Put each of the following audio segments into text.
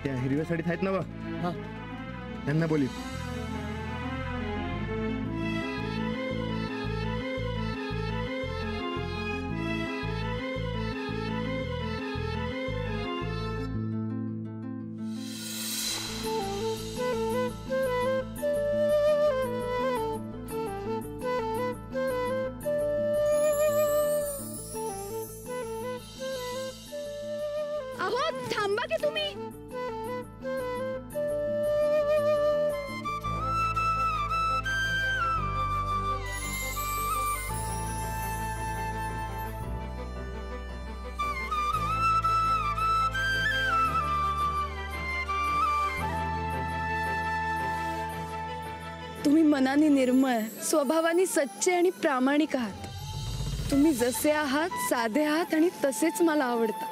त्या हिरव्या साडीत आहेत ना बा? हा, त्यांना बोली. अहो थांबा की तुम्ही. तुम्ही मनाने निर्मळ, स्वभावाने सच्चे आणि प्रामाणिक आहात. तुम्ही जसे आहात, साधे आहात आणि तसेच मला आवडता.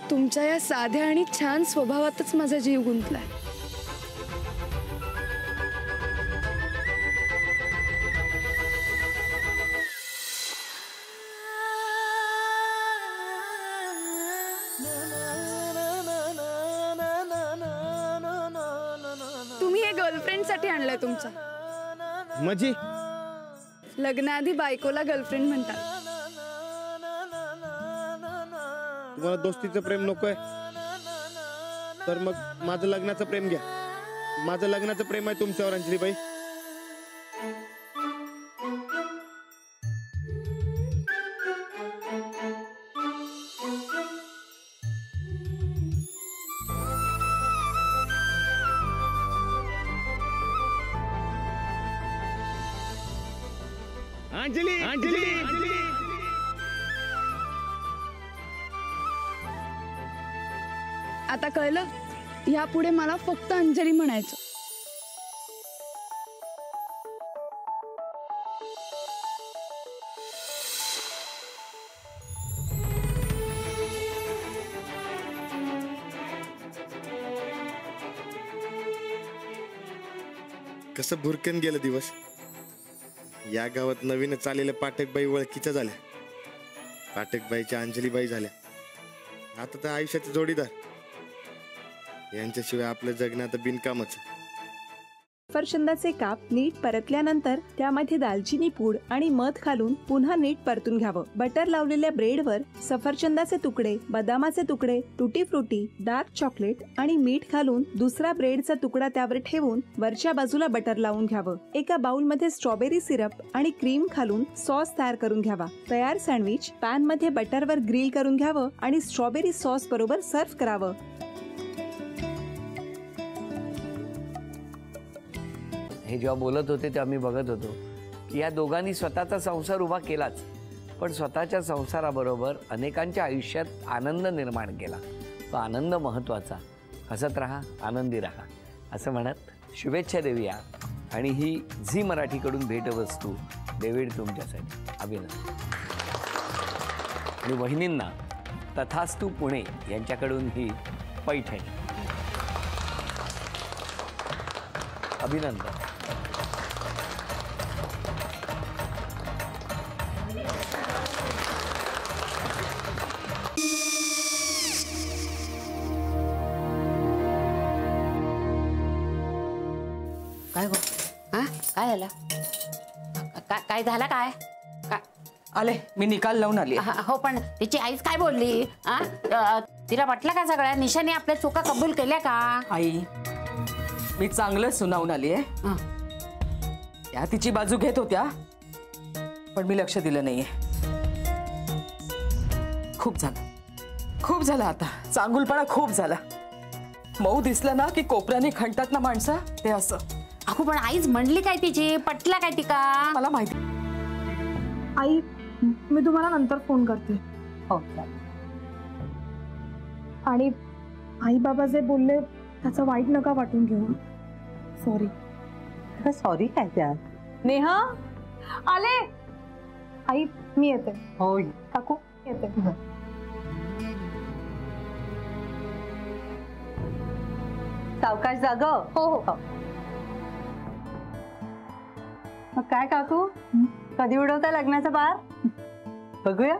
तुमच्या या साध्या आणि छान स्वभावातच माझा जीव गुंतलाय. तुम्ही हे गर्लफ्रेंड साठी आणलंय तुमचा? म्हणजे लग्नाआधी बायकोला गर्लफ्रेंड म्हणतात. तुम्हाला दोस्तीचं प्रेम नकोय तर मग माझं लग्नाचं प्रेम घ्या. माझं लग्नाचं प्रेम आहे तुमच्यावर अंजलीबाई. अंजली, अंजली, अंजली. आता कळलं? यापुढे मला फक्त अंजली म्हणायचं. कसं भुरकन गेलं दिवस. या गावात नवीनच आलेल्या पाठकबाई ओळखीच्या झाल्या. पाठकबाईच्या अंजलीबाई झाल्या. आता तर आयुष्याचे जोडीदार. यांच्याशिवाय आपलं जगणं आता बिनकामच. सफरचंदाचे काप नीट परतल्यानंतर त्यामध्ये दालचिनी पूड आणि मध घालून पुन्हा नीट परतून घ्यावं. बटर लावलेल्या ब्रेडवर सफरचंदाचे तुकडे, बदामाचे तुकडे, टुटी फ्रुटी, डार्क चॉकलेट आणि मीठ घालून दुसरा ब्रेडचा तुकडा त्यावर ठेवून वरच्या बाजूला बटर लावून घ्यावं. एका बाउलमध्ये स्ट्रॉबेरी सिरप आणि क्रीम घालून सॉस तयार करून घ्यावा. तयार सँडविच पॅन मध्ये बटरवर ग्रिल करून घ्यावं आणि स्ट्रॉबेरी सॉस बरोबर सर्व्ह करावं. हे जेव्हा बोलत होते तेव्हा मी बघत होतो की या दोघांनी स्वतःचा संसार उभा केलाच, पण स्वतःच्या संसाराबरोबर अनेकांच्या आयुष्यात आनंद निर्माण केला. तो आनंद महत्त्वाचा. हसत राहा, आनंदी राहा असं म्हणत शुभेच्छा देऊया. आणि ही झी मराठीकडून भेटवस्तू डेव्हिड तुमच्यासाठी. अभिनंदन. आणि वहिनींना तथास्तू पुणे यांच्याकडून ही पैठणी. अभिनंदन. काय गो? हा काय झालं? काय झालं? काय आले मी निकाल लावून आली. हो पण तिची आईच काय बोलली? तिला वाटलं का सगळ्या निशाने आपल्या चुका कबूल केल्या का? आई मी चांगलं सुनावून आली आहे. त्या तिची बाजू घेत होत्या पण मी लक्ष दिलं नाहीये. खूप झालं आता. चांगुलपणा खूप झाला. मऊ दिसलं ना की कोपऱ्याने खणतात ना माणसं, ते असं. अगो पण आईच म्हणली काय तिची? पटला काय ती का? मला माहिती आई मी तुम्हाला नंतर फोन करते. हो आणि आई बाबा जे बोलले त्याचं वाईट नका वाटून घेऊ. सॉरी. सॉरी काय त्या. नेहा आले. आई मी येते. हो काकू येते. सावकाश जाग. हो हो. मग काय काकू कधी उडवता लग्नाचा बार बघूया.